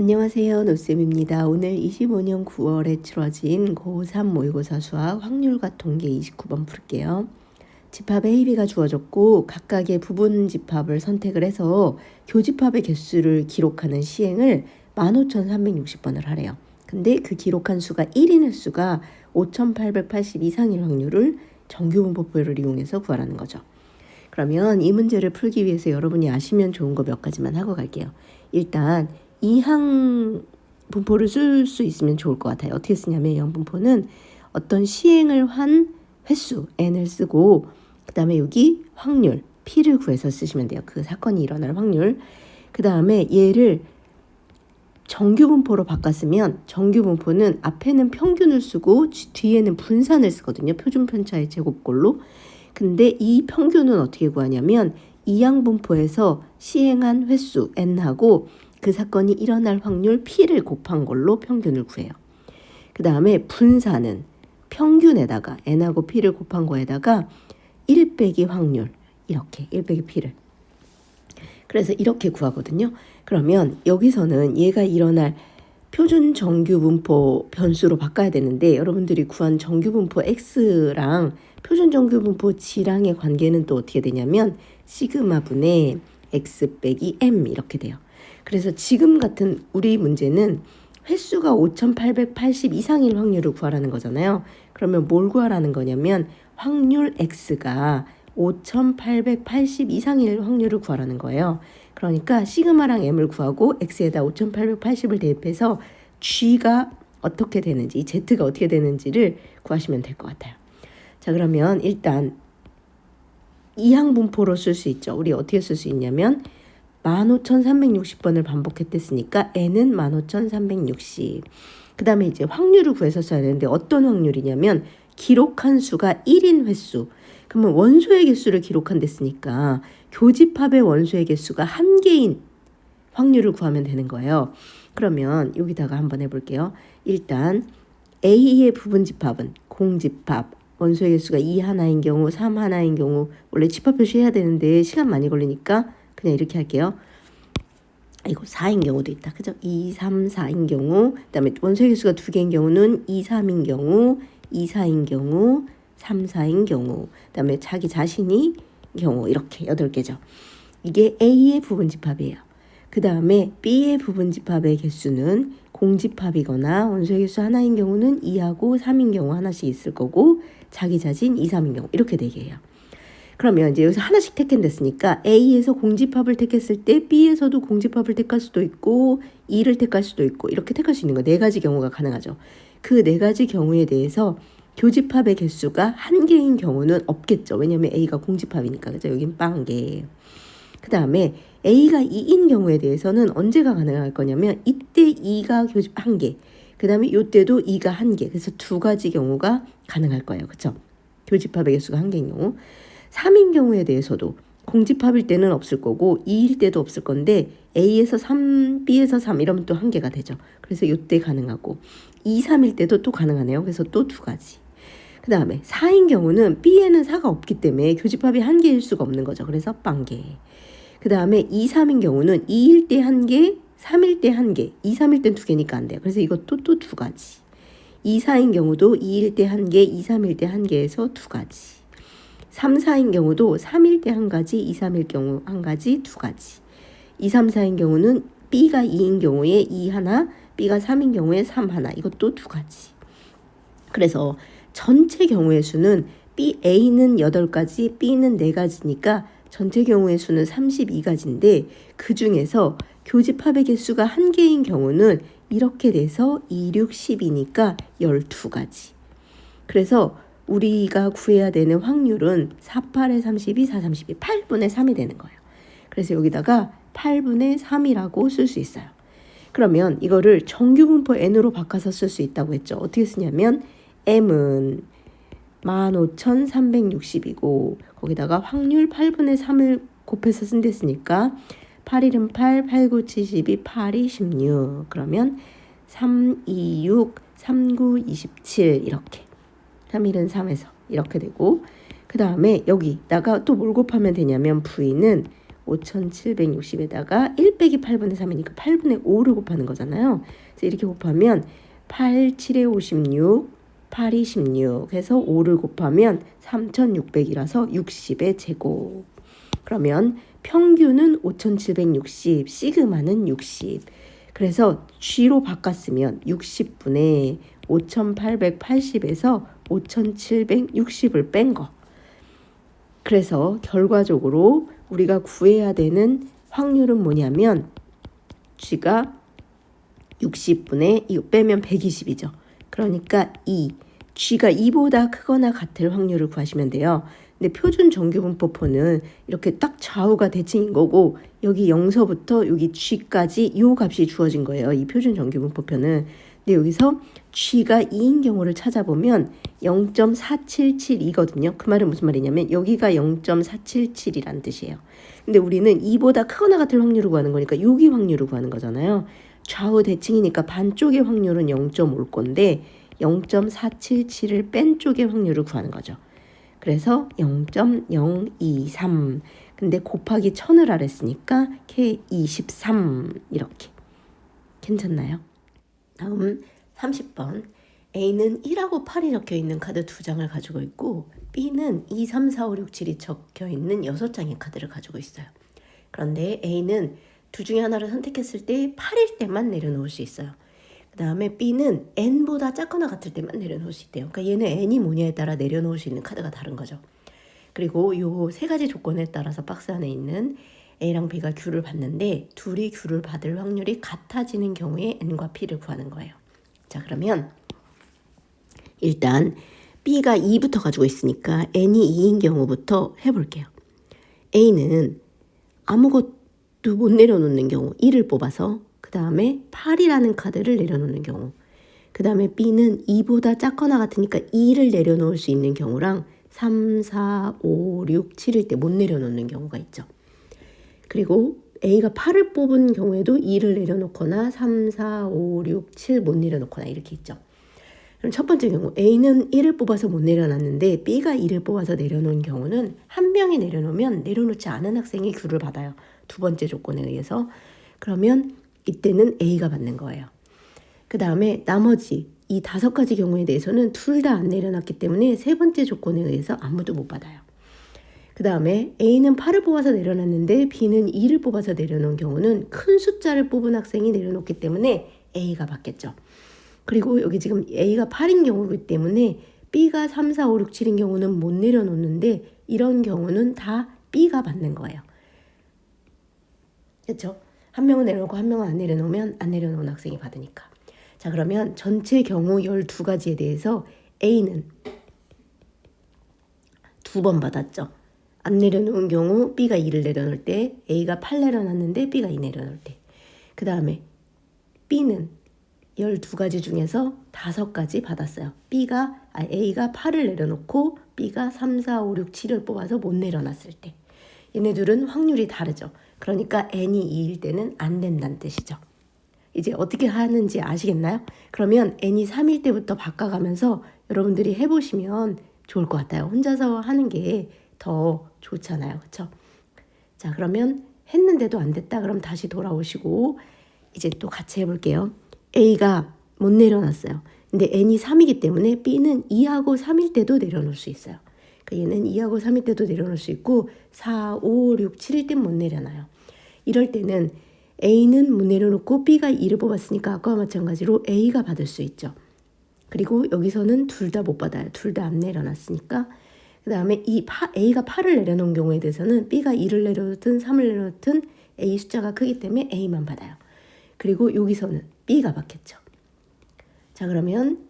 안녕하세요. 노쌤입니다. 오늘 25년 9월에 치러진 고3 모의고사 수학 확률과 통계 29번 풀게요. 집합 A, B가 주어졌고 각각의 부분 집합을 선택을 해서 교집합의 개수를 기록하는 시행을 15,360번을 하래요. 근데 그 기록한 수가 1인 횟수가 5,880 이상일 확률을 정규분포표를 이용해서 구하라는 거죠. 그러면 이 문제를 풀기 위해서 여러분이 아시면 좋은 거 몇 가지만 하고 갈게요. 일단 이항 분포를 쓸 수 있으면 좋을 것 같아요. 어떻게 쓰냐면 영분포는 어떤 시행을 한 횟수 n을 쓰고 그 다음에 여기 확률 p를 구해서 쓰시면 돼요. 그 사건이 일어날 확률. 그 다음에 얘를 정규분포로 바꿨으면 정규분포는 앞에는 평균을 쓰고 뒤에는 분산을 쓰거든요. 표준편차의 제곱꼴로. 근데 이 평균은 어떻게 구하냐면 이항분포에서 시행한 횟수 n하고 그 사건이 일어날 확률 p를 곱한 걸로 평균을 구해요. 그 다음에 분산은 평균에다가 n하고 p를 곱한 거에다가 1 빼기 확률 이렇게 1 빼기 p를 그래서 이렇게 구하거든요. 그러면 여기서는 얘가 일어날 표준 정규분포 변수로 바꿔야 되는데 여러분들이 구한 정규분포 x랑 표준 정규분포 g랑의 관계는 또 어떻게 되냐면 시그마분의 x 빼기 m 이렇게 돼요. 그래서 지금 같은 우리 문제는 횟수가 5,880 이상일 확률을 구하라는 거잖아요. 그러면 뭘 구하라는 거냐면 확률 x가 5,880 이상일 확률을 구하라는 거예요. 그러니까 시그마랑 m을 구하고 x에다 5,880을 대입해서 g가 어떻게 되는지, z가 어떻게 되는지를 구하시면 될 것 같아요. 자, 그러면 일단 이항분포로 쓸 수 있죠. 우리 어떻게 쓸 수 있냐면 15,360번을 반복했댔으니까 n은 15,360. 그 다음에 이제 확률을 구해서 써야 되는데 어떤 확률이냐면 기록한 수가 1인 횟수. 그러면 원소의 개수를 기록한댔으니까 교집합의 원소의 개수가 1개인 확률을 구하면 되는 거예요. 그러면 여기다가 한번 해볼게요. 일단 A의 부분 집합은 공집합. 원소의 개수가 2 하나인 경우, 3 하나인 경우 원래 집합 표시해야 되는데 시간 많이 걸리니까 그냥 이렇게 할게요. 이거 4인 경우도 있다. 그죠? 2, 3, 4인 경우, 그 다음에 원소의 개수가 2개인 경우는 2, 3인 경우, 2, 4인 경우, 3, 4인 경우, 그 다음에 자기 자신이 경우 이렇게 8개죠. 이게 A의 부분집합이에요. 그 다음에 B의 부분집합의 개수는 공집합이거나 원소의 개수 하나인 경우는 2하고 3인 경우 하나씩 있을 거고 자기 자신 2, 3인 경우 이렇게 4개예요. 그러면 이제 여기서 하나씩 택했으니까 A에서 공집합을 택했을 때 B에서도 공집합을 택할 수도 있고 2를 택할 수도 있고 이렇게 택할 수 있는 거 4가지 경우가 가능하죠. 그 4가지 경우에 대해서 교집합의 개수가 1개인 경우는 없겠죠. 왜냐하면 A가 공집합이니까. 그죠? 여긴 빵개. 그 다음에 A가 2인 경우에 대해서는 언제가 가능할 거냐면 이때 2가 교집 1개. 그 다음에 이때도 2가 1개. 그래서 2가지 경우가 가능할 거예요. 그렇죠? 교집합의 개수가 1개인 경우. 3인 경우에 대해서도 공집합일 때는 없을 거고 2일 때도 없을 건데 A에서 3, B에서 3 이러면 또 1개가 되죠. 그래서 이때 가능하고 2, 3일 때도 또 가능하네요. 그래서 또 2가지. 그 다음에 4인 경우는 B에는 4가 없기 때문에 교집합이 1개일 수가 없는 거죠. 그래서 빵개. 그 다음에 2, 3인 경우는 2일 때 1개, 3일 때 1개, 2, 3일 땐 2개니까 안 돼요. 그래서 이것도 또 2가지. 2, 4인 경우도 2일 때 1개, 2, 3일 때 1개에서 2가지. 3, 4인 경우도 3일 때 1가지, 2, 3일 경우 1가지, 2가지. 2, 3, 4인 경우는 B가 2인 경우에 2 하나, B가 3인 경우에 3 하나. 이것도 2가지. 그래서 전체 경우의 수는 A는 8가지, B는 4가지니까 전체 경우의 수는 32가지인데 그 중에서 교집합의 개수가 1개인 경우는 이렇게 돼서 2, 6, 10이니까 12가지. 그래서 우리가 구해야 되는 확률은 4, 8에 32, 4, 32, 8분의 3이 되는 거예요. 그래서 여기다가 8분의 3이라고 쓸 수 있어요. 그러면 이거를 정규분포 n으로 바꿔서 쓸 수 있다고 했죠. 어떻게 쓰냐면 m은 15,360이고 거기다가 확률 8분의 3을 곱해서 쓴댔으니까 8일은 8, 8, 9, 72, 8이 16. 그러면 3, 2, 6, 3, 9, 27 이렇게 3일은 3에서 이렇게 되고 그 다음에 여기다가 또 뭘 곱하면 되냐면 V는 5760에다가 1 빼기 8분의 3이니까 8분의 5를 곱하는 거잖아요. 그래서 이렇게 곱하면 8, 7에 56, 8이 16 해서 5를 곱하면 3600이라서 60의 제곱. 그러면 평균은 5760, 시그마는 60. 그래서 G로 바꿨으면 60분의 5880에서 5760을 뺀 거. 그래서 결과적으로 우리가 구해야 되는 확률은 뭐냐면 G가 60분의 이거 빼면 120이죠. 그러니까 2. G가 2보다 크거나 같을 확률을 구하시면 돼요. 근데 표준 정규분포표는 이렇게 딱 좌우가 대칭인 거고 여기 0서부터 여기 G까지 이 값이 주어진 거예요. 이 표준 정규분포표는. 근데 여기서 G가 2인 경우를 찾아보면 0.477이거든요. 그 말은 무슨 말이냐면 여기가 0.477이란 뜻이에요. 근데 우리는 2보다 크거나 같을 확률을 구하는 거니까 여기 확률을 구하는 거잖아요. 좌우 대칭이니까 반쪽의 확률은 0.5일 건데 0.477을 뺀 쪽의 확률을 구하는 거죠. 그래서 0.023. 근데 곱하기 1000을 하랬으니까 K23 이렇게. 괜찮나요? 다음 30번. A는 1하고 8이 적혀 있는 카드 2장을 가지고 있고 B는 2, 3, 4, 5, 6, 7이 적혀 있는 6장의 카드를 가지고 있어요. 그런데 A는 둘 중에 하나를 선택했을 때 8일 때만 내려놓을 수 있어요. 그 다음에 B는 N보다 작거나 같을 때만 내려놓을 수 있대요. 그러니까 얘는 N이 뭐냐에 따라 내려놓을 수 있는 카드가 다른 거죠. 그리고 요 세 가지 조건에 따라서 박스 안에 있는 A랑 B가 Q를 받는데 둘이 Q를 받을 확률이 같아지는 경우에 N과 P를 구하는 거예요. 자, 그러면 일단 B가 2부터 가지고 있으니까 N이 2인 경우부터 해볼게요. A는 아무것도 못 내려놓는 경우 1을 뽑아서 그 다음에 8이라는 카드를 내려놓는 경우 그 다음에 B는 2보다 작거나 같으니까 2를 내려놓을 수 있는 경우랑 3, 4, 5, 6, 7일 때 못 내려놓는 경우가 있죠. 그리고 A가 8을 뽑은 경우에도 2를 내려놓거나 3, 4, 5, 6, 7 못 내려놓거나 이렇게 있죠. 그럼 첫 번째 경우 A는 1을 뽑아서 못 내려놨는데 B가 2를 뽑아서 내려놓은 경우는 한 명이 내려놓으면 내려놓지 않은 학생이 Q를 받아요. 두 번째 조건에 의해서. 그러면 이때는 A가 받는 거예요. 그 다음에 나머지 이 5가지 경우에 대해서는 둘 다 안 내려놨기 때문에 세 번째 조건에 의해서 아무도 못 받아요. 그 다음에 A는 8을 뽑아서 내려놨는데 B는 2를 뽑아서 내려놓은 경우는 큰 숫자를 뽑은 학생이 내려놓기 때문에 A가 받겠죠. 그리고 여기 지금 A가 8인 경우이기 때문에 B가 3, 4, 5, 6, 7인 경우는 못 내려놓는데 이런 경우는 다 B가 받는 거예요. 그렇죠? 한 명은 내려놓고 한 명은 안 내려놓으면 안 내려놓은 학생이 받으니까. 자, 그러면 전체 경우 12가지에 대해서 A는 2번 받았죠. 안 내려놓은 경우 B가 2를 내려놓을 때 A가 8 내려놨는데 B가 2 내려놓을 때. 그 다음에 B는 12가지 중에서 5가지 받았어요. A가 8을 내려놓고 B가 3, 4, 5, 6, 7을 뽑아서 못 내려놨을 때. 얘네들은 확률이 다르죠. 그러니까 N이 2일 때는 안 된다는 뜻이죠. 이제 어떻게 하는지 아시겠나요? 그러면 N이 3일 때부터 바꿔가면서 여러분들이 해보시면 좋을 것 같아요. 혼자서 하는 게 더 좋잖아요. 그렇죠? 자, 그러면 했는데도 안 됐다. 그럼 다시 돌아오시고 이제 또 같이 해볼게요. A가 못 내려놨어요. 근데 N이 3이기 때문에 B는 2하고 3일 때도 내려놓을 수 있어요. 그러니까 얘는 2하고 3일 때도 내려놓을 수 있고 4, 5, 6, 7일 땐 못 내려놔요. 이럴 때는 A는 못 내려놓고 B가 2를 뽑았으니까 아까와 마찬가지로 A가 받을 수 있죠. 그리고 여기서는 둘 다 못 받아요. 둘 다 안 내려놨으니까. 그 다음에 A가 8을 내려놓은 경우에 대해서는 B가 2를 내려놓든 3을 내려놓든 A 숫자가 크기 때문에 A만 받아요. 그리고 여기서는 B가 받겠죠. 자, 그러면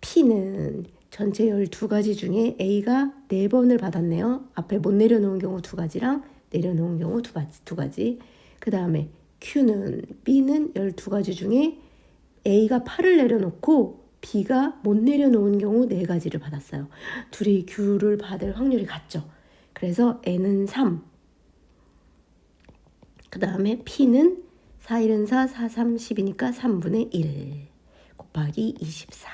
P는 전체 12가지 중에 A가 4번을 받았네요. 앞에 못 내려놓은 경우 2가지랑 내려놓은 경우 2가지. 그 다음에 Q는 B는 12가지 중에 A가 8을 내려놓고 B가 못 내려놓은 경우 4가지를 받았어요. 둘이 Q를 받을 확률이 같죠. 그래서 N은 3. 그 다음에 P는 4, 1은 4, 4, 3, 10이니까 3분의 1 곱하기 24.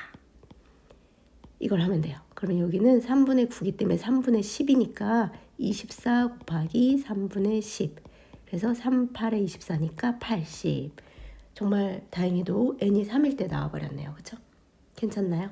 이걸 하면 돼요. 그러면 여기는 3분의 9이기 때문에 3분의 10이니까 24 곱하기 3분의 10 그래서 3, 8에 24니까 80. 정말 다행히도 n이 3일 때 나와버렸네요. 그쵸? 괜찮나요?